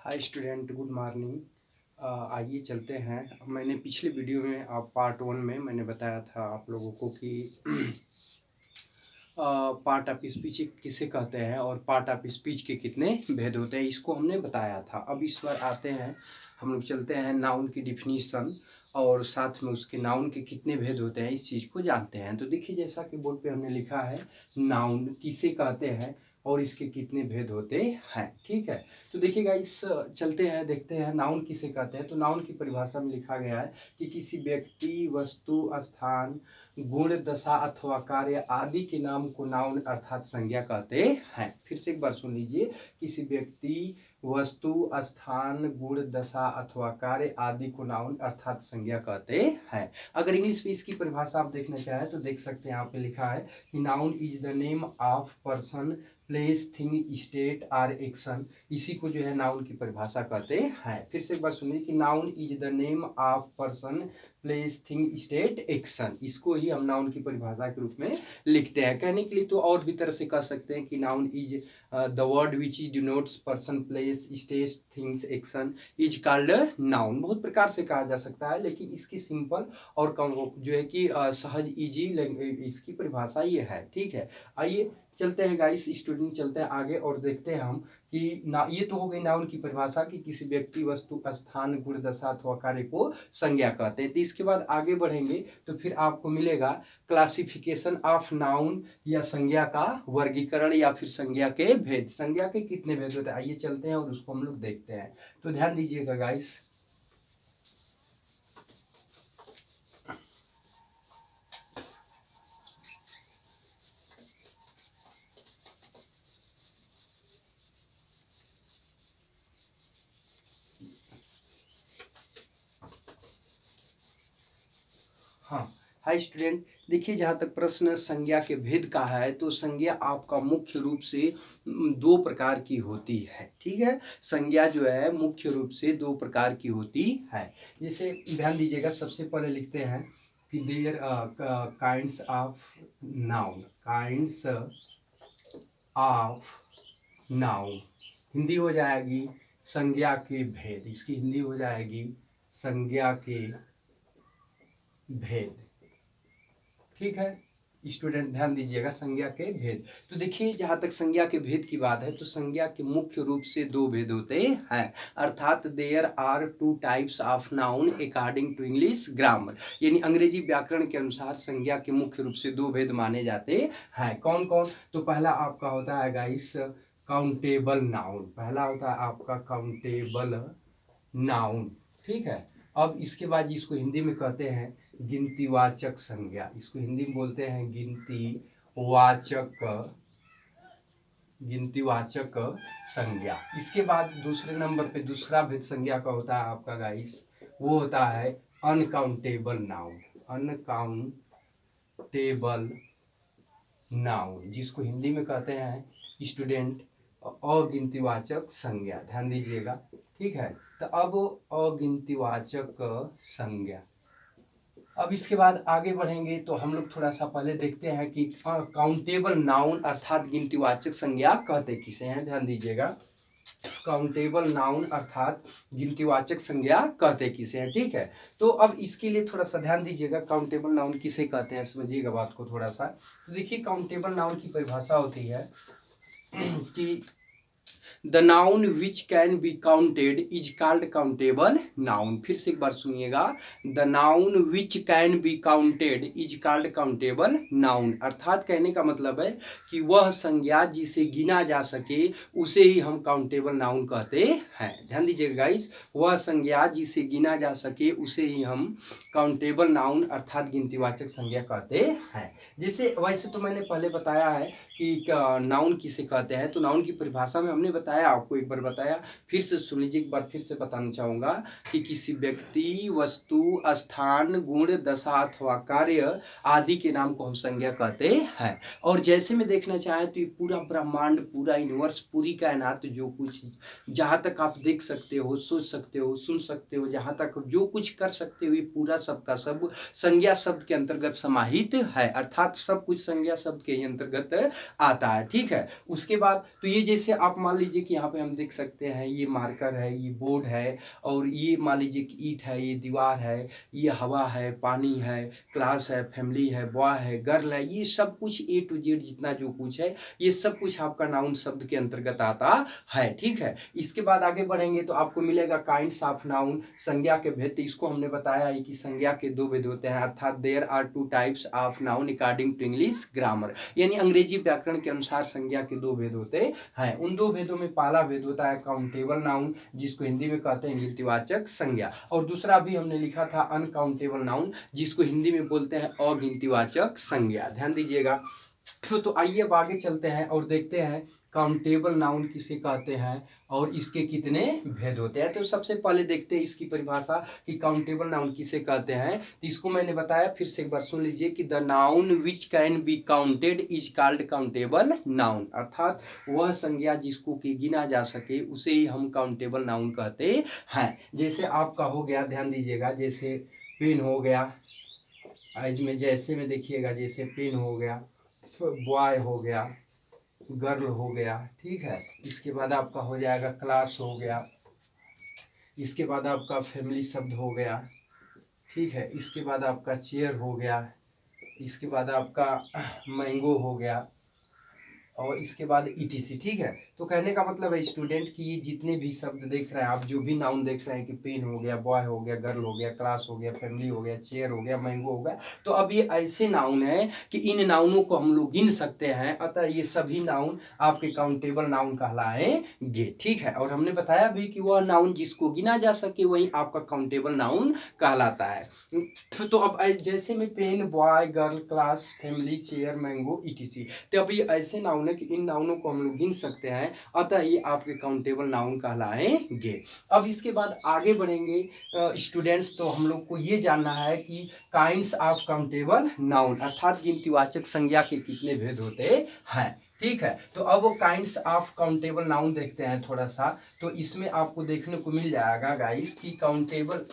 Hi student, good morning. आइए चलते हैं। मैंने पिछले वीडियो में पार्ट 1 में मैंने बताया था आप लोगों को कि पार्ट ऑफ स्पीच किसे कहते हैं और पार्ट ऑफ स्पीच के कितने भेद होते हैं, इसको हमने बताया था। अब इस बार आते हैं, हम लोग चलते हैं नाउन की डिफिनीशन और साथ में उसके नाउन के कितने भेद होते हैं इस चीज़ को जानते हैं। तो देखिए, जैसा कि बोर्ड पे हमने लिखा है, नाउन किसे कहते हैं और इसके कितने भेद होते हैं। ठीक है, तो देखिएगा, इस चलते हैं, देखते हैं नाउन किसे कहते हैं। तो नाउन की परिभाषा में लिखा गया है कि किसी व्यक्ति, वस्तु, स्थान, गुण, दशा अथवा कार्य आदि के नाम को नाउन अर्थात संज्ञा कहते हैं। फिर से एक बार सुन लीजिए, किसी व्यक्ति, वस्तु, स्थान, गुण, दशा अथवा कार्य आदि को नाउन अर्थात संज्ञा कहते हैं। अगर इंग्लिश में इसकी परिभाषा आप देखना चाहें तो देख सकते हैं, यहाँ पे लिखा है कि noun is the name of person, place, thing, state or action. इसी को जो है नाउन की परिभाषा कहते हैं। फिर से एक बार सुनिए कि noun is the name of person, place, thing, state, action. इसको ही हम नाउन की परिभाषा के रूप में लिखते हैं। कहने के लिए तो और भी तरह से कह सकते हैं कि noun is the word which is denotes person, place, state, things, action is called noun. बहुत प्रकार से कहा जा सकता है, लेकिन इसकी सिंपल और कम जो है कि सहज इजी इसकी परिभाषा ये है। ठीक है, आइए चलते हैं गाइस स्टूडेंट, चलते हैं आगे और देखते हैं हम कि ये तो हो गई नाउन की परिभाषा कि किसी व्यक्ति, वस्तु, स्थान, गुण, दशा अथवा कार्य को संज्ञा कहते हैं। तो इसके बाद आगे बढ़ेंगे तो फिर आपको मिलेगा क्लासिफिकेशन ऑफ नाउन, या संज्ञा का वर्गीकरण या फिर संज्ञा के भेद। संज्ञा के कितने भेद होते हैं, आइए चलते हैं और उसको हम लोग देखते हैं। तो ध्यान दीजिएगा गाइस, हाँ हाय स्टूडेंट, देखिए, जहाँ तक प्रश्न संज्ञा के भेद का है तो संज्ञा आपका मुख्य रूप से दो प्रकार की होती है। ठीक है, संज्ञा जो है मुख्य रूप से दो प्रकार की होती है। जैसे ध्यान दीजिएगा, सबसे पहले लिखते हैं कि there kinds of noun, kinds of noun. Hindi हो जाएगी संज्ञा के भेद, इसकी हिंदी हो जाएगी संज्ञा के भेद। ठीक है स्टूडेंट, ध्यान दीजिएगा, संज्ञा के भेद। तो देखिए, जहाँ तक संज्ञा के भेद की बात है तो संज्ञा के मुख्य रूप से दो भेद होते हैं, अर्थात there are two types of noun according to English grammar. यानी अंग्रेजी व्याकरण के अनुसार संज्ञा के मुख्य रूप से दो भेद माने जाते हैं। कौन कौन? तो पहला आपका होता है गाइस काउंटेबल नाउन, पहला होता है आपका काउंटेबल नाउन। ठीक है, अब इसके बाद जिसको हिंदी में कहते हैं गिनतीवाचक संज्ञा, इसको हिंदी में बोलते हैं गिनतीवाचक संज्ञा। इसके बाद दूसरे नंबर पे दूसरा भेद संज्ञा का होता है आपका गाइस, वो होता है अनकाउंटेबल नाउन, अनकाउंटेबल नाउन, जिसको हिंदी में कहते हैं स्टूडेंट अगिनतीवाचक संज्ञा। ध्यान दीजिएगा, ठीक है। तो अब अगिनतीवाचक संज्ञा, अब इसके बाद आगे बढ़ेंगे तो हम लोग थोड़ा सा पहले देखते हैं कि काउंटेबल नाउन अर्थात गिनतीवाचक संज्ञा कहते किसे हैं। ध्यान दीजिएगा, काउंटेबल नाउन अर्थात गिनतीवाचक संज्ञा कहते किसे हैं। ठीक है, तो अब इसके लिए थोड़ा सा ध्यान दीजिएगा, काउंटेबल नाउन किसे कहते हैं, समझिएगा बात को थोड़ा सा। तो देखिए, काउंटेबल नाउन की परिभाषा होती है कि the noun which can be counted is called countable noun. फिर से एक बार सुनिएगा, the noun which can be counted is called countable noun. अर्थात कहने का मतलब है कि वह संज्ञा जिसे गिना जा सके उसे ही हम काउंटेबल नाउन कहते हैं। ध्यान दीजिएगा गाइस, वह संज्ञा जिसे गिना जा सके उसे ही हम काउंटेबल नाउन अर्थात गिनतीवाचक संज्ञा कहते हैं। जैसे वैसे तो मैंने पहले बताया है कि नाउन किसे कहते हैं, तो नाउन की परिभाषा में हमने बताया, आपको एक बार बताया, फिर से सुन लीजिए, एक बार फिर से बताना चाहूँगा कि किसी व्यक्ति, वस्तु, स्थान, गुण, दशा अथवा कार्य आदि के नाम को हम संज्ञा कहते हैं। और जैसे में देखना चाहें तो ये पूरा ब्रह्मांड, पूरा यूनिवर्स, पूरी कायनात, जो कुछ जहाँ तक आप देख सकते हो, सोच सकते हो, सुन सकते हो, जहाँ तक जो कुछ कर सकते हो, ये पूरा सबका सब संज्ञा शब्द के अंतर्गत समाहित है, अर्थात सब कुछ संज्ञा शब्द के ही अंतर्गत आता है। ठीक है, उसके बाद तो ये जैसे आप मान लीजिए लीजिए कि यहाँ पे हम देख सकते हैं ये मार्कर है, ये बोर्ड है, और ये मान लीजिए कि ईंट है, ये दीवार है, ये हवा है, पानी है, क्लास है, फैमिली है, बॉय है, गर्ल है, ये सब कुछ A to Z जितना जो कुछ है ये सब कुछ आपका नाउन शब्द के अंतर्गत आता है। ठीक है, इसके बाद आगे बढ़ेंगे तो आपको मिलेगा काइंड्स ऑफ नाउन, संज्ञा के भेद। तो इसको हमने बताया है कि संज्ञा के दो भेद होते हैं, अर्थात there are two types of noun according to English grammar, यानी अंग्रेजी व्याकरण के अनुसार संज्ञा के दो भेद होते हैं। उन दो भेदों में पहला भेद होता है काउंटेबल नाउन, जिसको हिंदी में कहते हैं गिनतीवाचक संज्ञा, और दूसरा भी हमने लिखा था अनकाउंटेबल नाउन, जिसको हिंदी में बोलते हैं अगिनतीवाचक संज्ञा। ध्यान दीजिएगा। तो आइए अब आगे चलते हैं और देखते हैं काउंटेबल नाउन किसे कहते हैं और इसके कितने भेद होते हैं। तो सबसे पहले देखते हैं इसकी परिभाषा कि काउंटेबल नाउन किसे कहते हैं। तो इसको मैंने बताया, फिर से एक बार सुन लीजिए कि the noun which can be counted is called countable noun, अर्थात वह संज्ञा जिसको कि गिना जा सके उसे ही हम काउंटेबल नाउन कहते हैं। जैसे आपका हो गया, ध्यान दीजिएगा, जैसे पेन हो गया, आज में जैसे में देखिएगा, जैसे पेन हो गया, बॉय हो गया, गर्ल हो गया, ठीक है। इसके बाद आपका हो जाएगा क्लास हो गया, इसके बाद आपका फैमिली शब्द हो गया, ठीक है। इसके बाद आपका चेयर हो गया, इसके बाद आपका मैंगो हो गया, और इसके बाद ETC, ठीक है। तो कहने का मतलब है स्टूडेंट कि ये जितने भी शब्द देख रहे हैं आप, जो भी नाउन देख रहे हैं कि पेन हो गया, बॉय हो गया, गर्ल हो गया, क्लास हो गया, फैमिली हो गया, चेयर हो गया, मैंगो हो गया, तो अब ये ऐसे नाउन है कि इन नाउनों को हम लोग गिन सकते हैं, अतः ये सभी नाउन आपके काउंटेबल नाउन कहलाएंगे, ठीक है। और हमने बताया भी कि वह नाउन जिसको गिना जा सके वही आपका काउंटेबल नाउन कहलाता है। तो अब जैसे में pen, boy, girl, class, family, chair, mango, ETC, तो अब ये ऐसे नाउन है कि इन नाउनों को हम लोग गिन सकते हैं, अतः ये आपके काउंटेबल नाउन कहलाएंगे। अब इसके बाद आगे बढ़ेंगे स्टूडेंट्स, तो हम लोग को ये जानना है कि काइंड्स ऑफ काउंटेबल नाउन, अर्थात गिनतीवाचक संज्ञा के कितने भेद होते हैं, ठीक है। तो अब वो काइंड्स ऑफ काउंटेबल नाउन देखते हैं थोड़ा सा। तो इसमें आपको देखने को मिल जाएगा गाइस कि काउंटेबल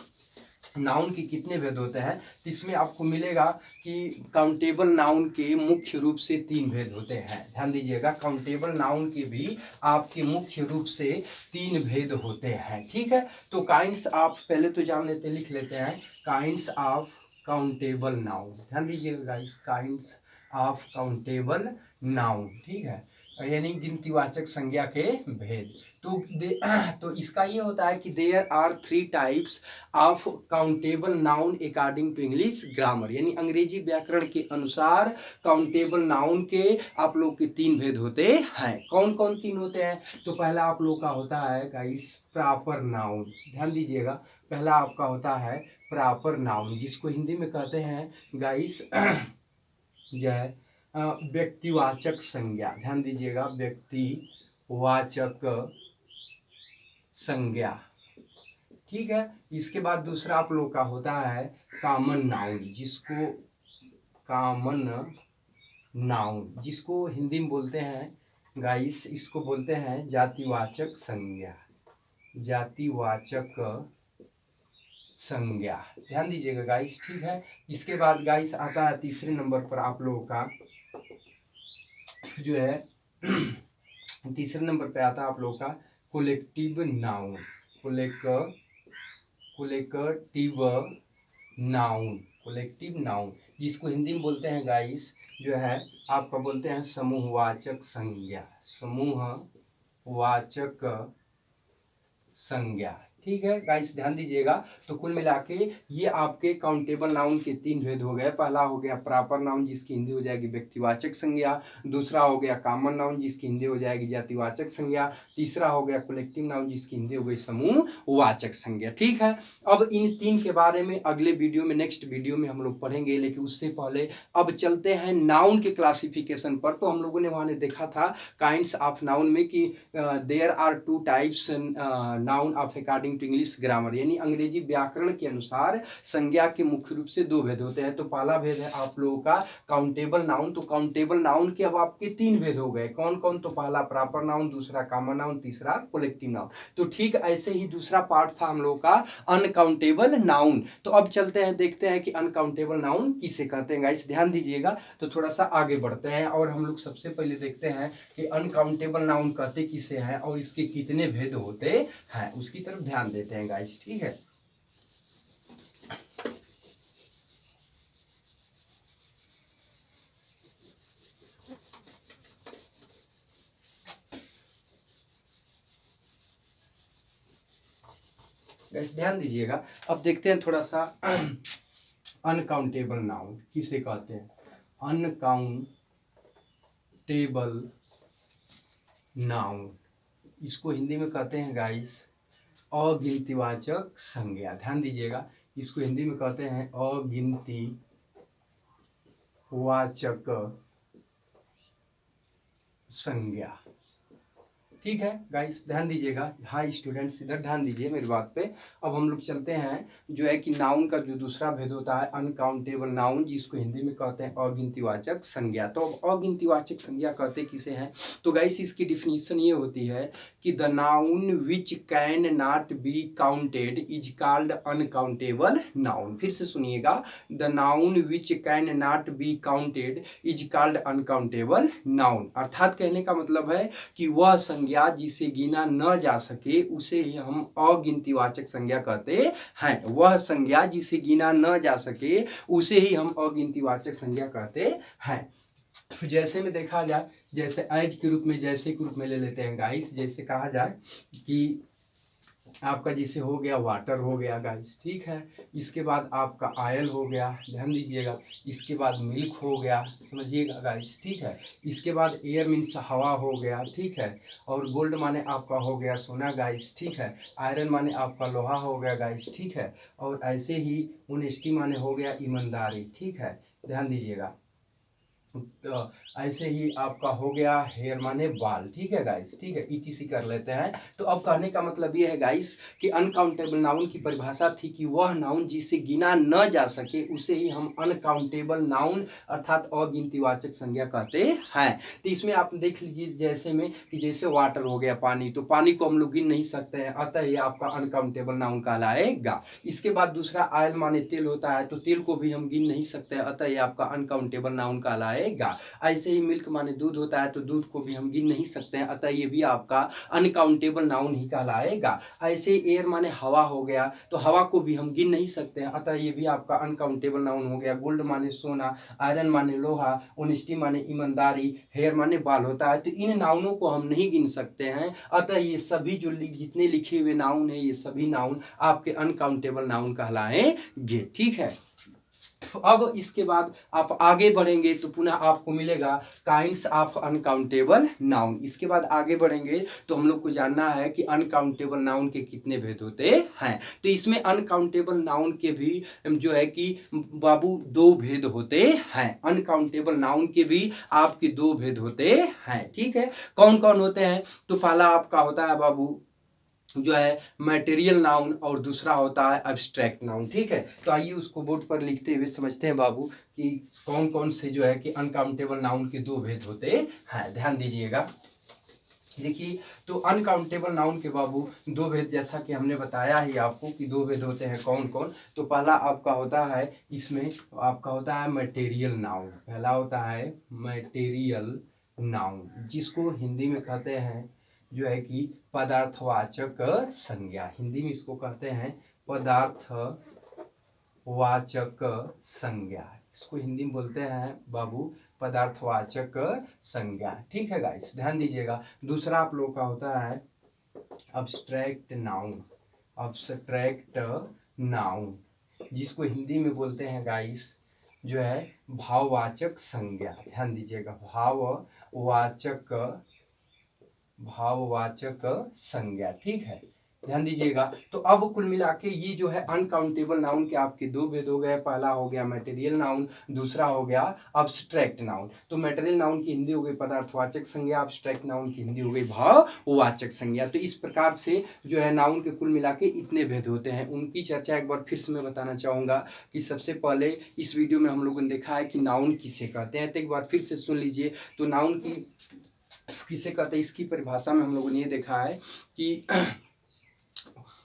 नाउन के कितने भेद होते हैं। तो इसमें आपको मिलेगा कि काउंटेबल नाउन के मुख्य रूप से 3 भेद होते हैं। ध्यान दीजिएगा, काउंटेबल नाउन के भी आपके मुख्य रूप से 3 भेद होते हैं, ठीक है। तो काइंड्स ऑफ, पहले तो जान लेते, लिख लेते हैं, काइंड्स ऑफ काउंटेबल नाउन। ध्यान दीजिएगा guys, kinds of countable noun, ठीक है, यानी गिनतीवाचक संज्ञा के भेद। तो इसका ये होता है कि there are 3 types of countable noun according to English grammar, यानी अंग्रेजी व्याकरण के अनुसार काउंटेबल नाउन के आप लोग के 3 भेद होते हैं। कौन कौन 3 होते हैं? तो पहला आप लोग का होता है गाइस प्रॉपर नाउन। ध्यान दीजिएगा, पहला आपका होता है प्रॉपर नाउन, जिसको हिंदी में कहते हैं गाइस जो है व्यक्तिवाचक संज्ञा। ध्यान दीजिएगा, व्यक्तिवाचक संज्ञा, ठीक है। इसके बाद दूसरा आप लोग का होता है कॉमन नाउन, जिसको कॉमन नाउन, जिसको हिंदी में बोलते हैं गाइस, इसको बोलते हैं जातिवाचक संज्ञा, जातिवाचक संज्ञा। ध्यान दीजिएगा गाइस, ठीक है। इसके बाद गाइस आता है तीसरे नंबर पर आप लोगों का जो है तीसरे नंबर पे आता है आप लोगों का collective noun, collective noun, collective noun, जिसको हिंदी में बोलते हैं गाइस जो है आपका बोलते हैं समूहवाचक संज्ञा, समूहवाचक संज्ञा, ठीक है गाइस। ध्यान दीजिएगा, तो कुल मिला के ये आपके काउंटेबल नाउन के 3 भेद हो गए। पहला हो गया प्रॉपर नाउन, जिसकी हिंदी हो जाएगी व्यक्तिवाचक संज्ञा। दूसरा हो गया कॉमन नाउन, जिसकी हिंदी हो जाएगी जातिवाचक संज्ञा। तीसरा हो गया कलेक्टिव नाउन, जिसकी हिंदी हो गई समूहवाचक संज्ञा, ठीक है। अब इन 3 के बारे में अगले वीडियो में, नेक्स्ट वीडियो में हम लोग पढ़ेंगे, लेकिन उससे पहले अब चलते हैं नाउन के क्लासिफिकेशन पर। तो हम लोगों ने वहाँ देखा था काइंड्स ऑफ नाउन में कि there are 2 types noun of according according to English grammar, यानी अंग्रेजी व्याकरण के अनुसार संज्ञा के मुख्य रूप से दो भेद होते हैं। तो पहला भेद है आप लोगों का काउंटेबल नाउन। तो काउंटेबल नाउन के अब आपके तीन भेद हो गए, कौन कौन? तो पहला प्रॉपर नाउन, दूसरा कॉमन नाउन, तीसरा कलेक्टिव नाउन। तो ठीक ऐसे ही दूसरा पार्ट था हम लोगों का अनकाउंटेबल नाउन। तो अब चलते हैं, देखते हैं कि अनकाउंटेबल नाउन किसे कहते हैं गाइस, ध्यान दीजिएगा। तो थोड़ा सा आगे बढ़ते हैं और हम लोग सबसे पहले देखते हैं कि अनकाउंटेबल नाउन कहते किसे हैं और इसके कितने भेद होते हैं, उसकी तरफ ध्यान देते हैं गाइस, ठीक है। गाइस ध्यान दीजिएगा, अब देखते हैं थोड़ा सा अनकाउंटेबल नाउन किसे कहते हैं। अनकाउंटेबल नाउन, इसको हिंदी में कहते हैं गाइस अगिनतीवाचक संज्ञा। ध्यान दीजिएगा, इसको हिंदी में कहते हैं अगिनतीवाचक संज्ञा, ठीक है गाइस, ध्यान दीजिएगा। हाय स्टूडेंट्स, इधर ध्यान दीजिए मेरी बात पे। अब हम लोग चलते हैं जो है कि नाउन का जो दूसरा भेद होता है अनकाउंटेबल नाउन, जिसको हिंदी में कहते हैं अगिनतीवाचक संज्ञा। तो अब अगिनतीवाचक संज्ञा कहते किसे हैं? तो गाइस इसकी डिफिनीशन ये होती है कि the noun which can not be counted is called uncountable noun. फिर से सुनिएगा, the noun which can not be counted is called uncountable noun. अर्थात कहने का मतलब है कि वह संज्ञा जिसे गिना न जा सके उसे ही हम अगिनतीवाचक संज्ञा कहते हैं। वह संज्ञा जिसे गिना न जा सके उसे ही हम अगिनतीवाचक संज्ञा कहते हैं। तो जैसे में देखा जाए, जैसे एज के रूप में, जैसे के रूप में ले लेते हैं गाइस। जैसे कहा जाए कि आपका जैसे हो गया वाटर हो गया गाइस, ठीक है। इसके बाद आपका ऑयल हो गया, ध्यान दीजिएगा। इसके बाद मिल्क हो गया, समझिएगा गाइस, ठीक है। इसके बाद एयर मीन्स हवा हो गया, ठीक है। और गोल्ड माने आपका हो गया सोना गाइस, ठीक है। आयरन माने आपका लोहा हो गया गाइस, ठीक है। और ऐसे ही ऑनेस्टी माने हो गया ईमानदारी, ठीक है, ध्यान दीजिएगा। तो ऐसे ही आपका हो गया हेयर माने बाल, ठीक है गाइस, ठीक है। ईटीसी कर लेते हैं। तो अब कहने का मतलब ये है गाइस कि अनकाउंटेबल नाउन की परिभाषा थी कि वह नाउन जिसे गिना न जा सके उसे ही हम अनकाउंटेबल नाउन अर्थात अगिनतीवाचक संज्ञा कहते हैं। तो इसमें आप देख लीजिए, जैसे में कि जैसे वाटर हो गया पानी, तो पानी को हम लोग गिन नहीं सकते हैं, अतः ये आपका अनकाउंटेबल नाउन कहलाएगा। इसके बाद दूसरा ऑयल माने तेल होता है, तो तेल को भी हम गिन नहीं सकते हैं, अतः ये आपका अनकाउंटेबल नाउन कहलाएगा। ऐसे ही मिल्क माने दूध होता है, तो दूध को भी हम गिन नहीं सकते हैं, अतः ये भी आपका अनकाउंटेबल नाउन ही कहलाएगा। ऐसे एयर माने हवा हो गया, तो हवा को भी हम गिन नहीं सकते हैं, अतः ये भी आपका अनकाउंटेबल नाउन हो गया। गोल्ड माने सोना, आयरन माने लोहा, ऑनेस्टी माने ईमानदारी, हेयर माने बाल होता है, तो इन नाउनों को हम नहीं गिन सकते हैं, अतः ये सभी जो जितने लिखे हुए नाउन है, ये सभी नाउन आपके अनकाउंटेबल नाउन कहलाएंगे, ठीक है। अब इसके बाद आप आगे बढ़ेंगे तो पुनः आपको मिलेगा काइंड्स ऑफ अनकाउंटेबल नाउन। इसके बाद आगे बढ़ेंगे तो हम लोग को जानना है कि अनकाउंटेबल नाउन के कितने भेद होते हैं। तो इसमें अनकाउंटेबल नाउन के भी जो है कि बाबू दो भेद होते हैं। अनकाउंटेबल नाउन के भी आपके दो भेद होते हैं, ठीक है। कौन कौन होते हैं? तो पहला आपका होता है बाबू जो है मटेरियल नाउन और दूसरा होता है एब्स्ट्रैक्ट नाउन, ठीक है। तो आइए उसको बोर्ड पर लिखते हुए समझते हैं बाबू कि कौन कौन से जो है कि अनकाउंटेबल नाउन के दो भेद होते हैं। ध्यान दीजिएगा, देखिए, तो अनकाउंटेबल नाउन के बाबू दो भेद, जैसा कि हमने बताया ही आपको कि दो भेद होते हैं, कौन कौन? तो पहला आपका होता है, इसमें आपका होता है मटेरियल नाउन। पहला होता है मटेरियल नाउन, जिसको हिंदी में कहते हैं जो है कि पदार्थवाचक संज्ञा। हिंदी में इसको कहते हैं पदार्थवाचक संज्ञा। इसको हिंदी में बोलते हैं बाबू पदार्थवाचक संज्ञा, ठीक है गाइस, ध्यान दीजिएगा। दूसरा आप लोग का होता है अब्स्ट्रैक्ट नाउन। अब्स्ट्रैक्ट नाउन, जिसको हिंदी में बोलते हैं गाइस जो है भाववाचक संज्ञा। ध्यान दीजिएगा, भाववाचक संज्ञा, ठीक है। ध्यान दीजिएगा। तो अब कुल मिला के ये जो है अनकाउंटेबल नाउन के आपके दो भेद हो गए। पहला हो गया मटेरियल नाउन, दूसरा हो गया अब्स्ट्रैक्ट नाउन। तो मटेरियल नाउन की हिंदी हो गई पदार्थवाचक संज्ञा, अब्स्ट्रैक्ट नाउन की हिंदी हो गई भाववाचक संज्ञा। तो इस प्रकार से जो है नाउन के कुल मिला के इतने भेद होते हैं। उनकी चर्चा एक बार फिर से मैं बताना चाहूँगा कि सबसे पहले इस वीडियो में हम लोगों ने देखा है कि नाउन किसे कहते हैं। तो एक बार फिर से सुन लीजिए। तो नाउन की किसे कहते हैं, इसकी परिभाषा में हम लोगों ने ये देखा है कि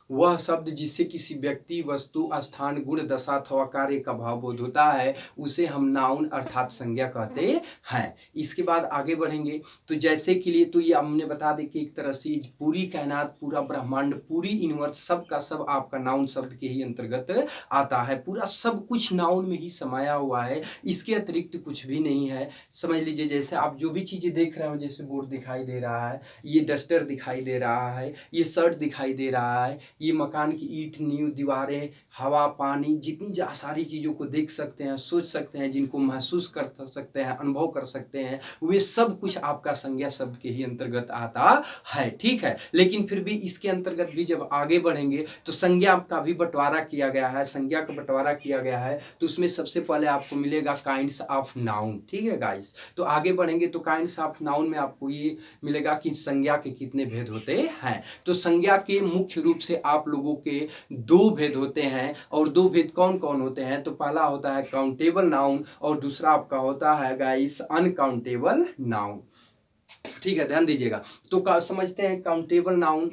वह शब्द जिससे किसी व्यक्ति, वस्तु, स्थान, गुण, दशा अथवा कार्य का भाव बोध होता है उसे हम नाउन अर्थात संज्ञा कहते हैं। इसके बाद आगे बढ़ेंगे तो जैसे के लिए तो ये हमने बता दें कि एक तरह से पूरी कायनात, पूरा ब्रह्मांड, पूरी यूनिवर्स सब का सब आपका नाउन शब्द के ही अंतर्गत आता है। पूरा सब कुछ नाउन में ही समाया हुआ है, इसके अतिरिक्त कुछ भी नहीं है। समझ लीजिए जैसे आप जो भी चीज़ें देख रहे हो, जैसे बोर्ड दिखाई दे रहा है, ये डस्टर दिखाई दे रहा है, ये शर्ट दिखाई दे रहा है, ये मकान की ईंट, नींव, दीवारें, हवा, पानी, जितनी सारी चीज़ों को देख सकते हैं, सोच सकते हैं, जिनको महसूस कर सकते हैं, अनुभव कर सकते हैं, वे सब कुछ आपका संज्ञा शब्द के ही अंतर्गत आता है। ठीक है, लेकिन फिर भी इसके अंतर्गत भी जब आगे बढ़ेंगे तो संज्ञा का भी बंटवारा किया गया है। संज्ञा का बंटवारा किया गया है तो उसमें सबसे पहले आपको मिलेगा काइंड्स ऑफ नाउन। ठीक है गाइस, तो आगे बढ़ेंगे तो काइंड्स ऑफ नाउन में आपको ये मिलेगा कि संज्ञा के कितने भेद होते हैं। तो संज्ञा के मुख्य रूप से आप लोगों के दो भेद होते हैं। और दो भेद कौन कौन होते हैं? तो पहला होता है काउंटेबल नाउन और दूसरा आपका होता है गाइस अनकाउंटेबल नाउन। ठीक है, ध्यान दीजिएगा। तो समझते हैं काउंटेबल नाउन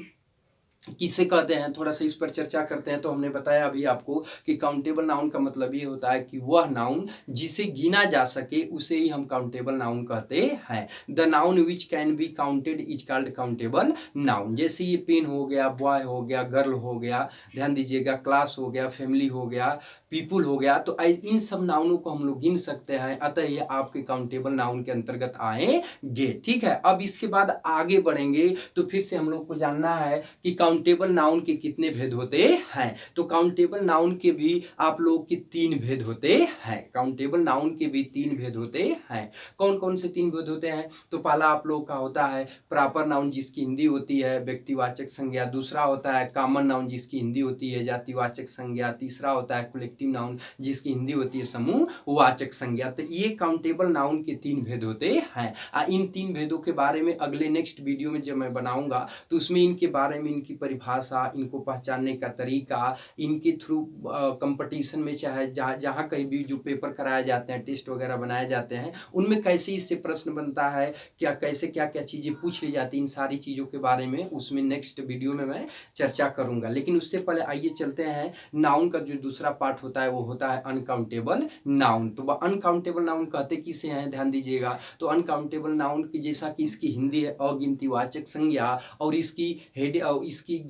किसे कहते हैं, थोड़ा सा इस पर चर्चा करते हैं। तो हमने बताया अभी आपको कि काउंटेबल नाउन का मतलब ये होता है कि वह नाउन जिसे गिना जा सके उसे ही हम काउंटेबल नाउन कहते हैं। The noun which can be counted is called countable noun. जैसे ये पेन हो गया, बॉय हो गया, गर्ल हो गया, ध्यान दीजिएगा, क्लास हो गया, फैमिली हो गया, पीपुल हो गया, तो इन सब नाउनों को हम लोग गिन सकते हैं, अतः ये आपके काउंटेबल नाउन के अंतर्गत आएंगे। ठीक है, अब इसके बाद आगे बढ़ेंगे तो फिर से हम लोग को जानना है कि काउंटेबल नाउन के कितने भेद होते हैं। तो काउंटेबल नाउन के भी आप लोगों के तीन भेद होते हैं। काउंटेबल नाउन के भी तीन भेद होते हैं। कौन कौन से तीन भेद होते हैं? तो पहला आप लोगों का होता है प्रॉपर नाउन जिसकी हिंदी होती है व्यक्तिवाचक संज्ञा, दूसरा होता है कॉमन नाउन जिसकी हिंदी होती है जातिवाचक संज्ञा, तीसरा होता है कलेक्टिव नाउन जिसकी हिंदी होती है समूहवाचक संज्ञा। तो ये काउंटेबल नाउन के तीन भेद होते हैं। इन तीन भेदों के बारे में अगले नेक्स्ट वीडियो में जब मैं बनाऊंगा तो उसमें इनके बारे में, इनकी परिभाषा, इनको पहचानने का तरीका, इनके थ्रू कंपटीशन में चाहे जहाँ कहीं भी जो पेपर कराए जाते हैं, टेस्ट वगैरह बनाए जाते हैं, उनमें कैसे इससे प्रश्न बनता है, क्या कैसे क्या क्या चीज़ें पूछ ली जाती हैं, इन सारी चीज़ों के बारे में उसमें नेक्स्ट वीडियो में मैं चर्चा करूंगा। लेकिन उससे पहले आइए चलते हैं नाउन का जो दूसरा पार्ट होता है वो होता है अनकाउंटेबल नाउन। तो वह अनकाउंटेबल नाउन कहते किसे हैं, ध्यान दीजिएगा। तो अनकाउंटेबल नाउन की जैसा कि इसकी हिंदी है अगिनतीवाचक संज्ञा और इसकी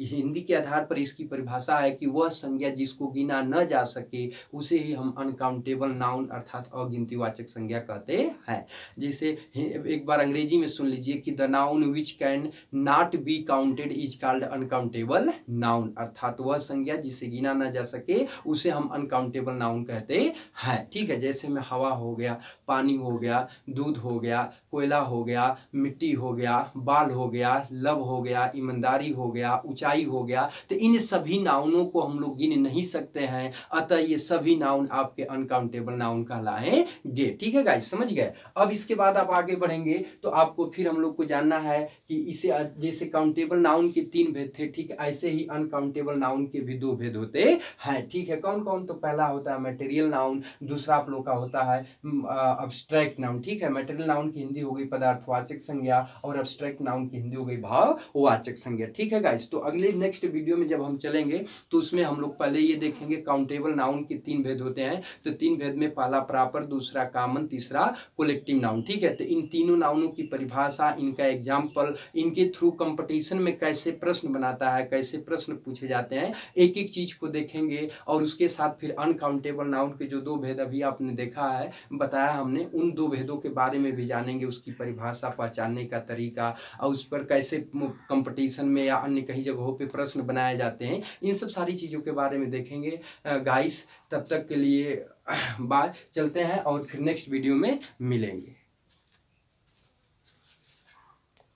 हिंदी के आधार पर इसकी परिभाषा है कि वह संज्ञा जिसको गिना न जा सके उसे ही हम अनकाउंटेबल नाउन अर्थात अगिनतीवाचक संज्ञा कहते हैं। जैसे एक बार अंग्रेजी में सुन लीजिए कि the noun which can not be counted is called uncountable noun. अर्थात वह संज्ञा जिसे गिना न जा सके उसे हम अनकाउंटेबल नाउन कहते हैं। ठीक है, जैसे में हवा हो गया, पानी हो गया, दूध हो गया, कोयला हो गया, मिट्टी हो गया, बाल हो गया, लब हो गया, ईमानदारी हो गया, ऊंचाई हो गया। तो इन सभी नाउनों को हम लोग गिन नहीं सकते हैं, अतः ये सभी नाउन आपके अनकाउंटेबल नाउन कहलाएंगे। ठीक है गाइस, समझ गए। अब इसके बाद आप आगे बढ़ेंगे तो आपको फिर हम लोग को जानना है कि इसे जैसे काउंटेबल नाउन के तीन भेद थे, ठीक ऐसे ही अनकाउंटेबल नाउन के भी दो भेद होते हैं। ठीक है, कौन कौन? तो पहला होता है मटेरियल नाउन, दूसरा आप लोग का होता है अब्स्ट्रैक्ट नाउन। ठीक है, मटेरियल नाउन की हिंदी हो गई पदार्थवाचक संज्ञा और अब्स्ट्रैक्ट नाउन की हिंदी हो गई भाववाचक संज्ञा। ठीक है गाइस, तो अगले नेक्स्ट वीडियो में जब हम चलेंगे तो उसमें हम लोग पहले ये देखेंगे काउंटेबल नाउन के तीन भेद होते हैं। तो तीन भेद में पहला प्रॉपर, दूसरा कॉमन, तीसरा कलेक्टिव नाउन। ठीक है, तो इन तीनों नाउनों की परिभाषा, इनका एग्जाम्पल, इनके थ्रू कंपटीशन में कैसे प्रश्न बनाता है, कैसे प्रश्न पूछे जाते हैं, एक एक चीज को देखेंगे। और उसके साथ फिर अनकाउंटेबल नाउन के जो दो भेद अभी आपने देखा है, बताया हमने, उन दो भेदों के बारे में भी जानेंगे, उसकी परिभाषा, पहचानने का तरीका और उस पर कैसे कंपटीशन में या अन्य कई जगहों पे प्रश्न बनाए जाते हैं, इन सब सारी चीज़ों के बारे में देखेंगे गाइस। तब तक के लिए बाय, चलते हैं और फिर नेक्स्ट वीडियो में मिलेंगे।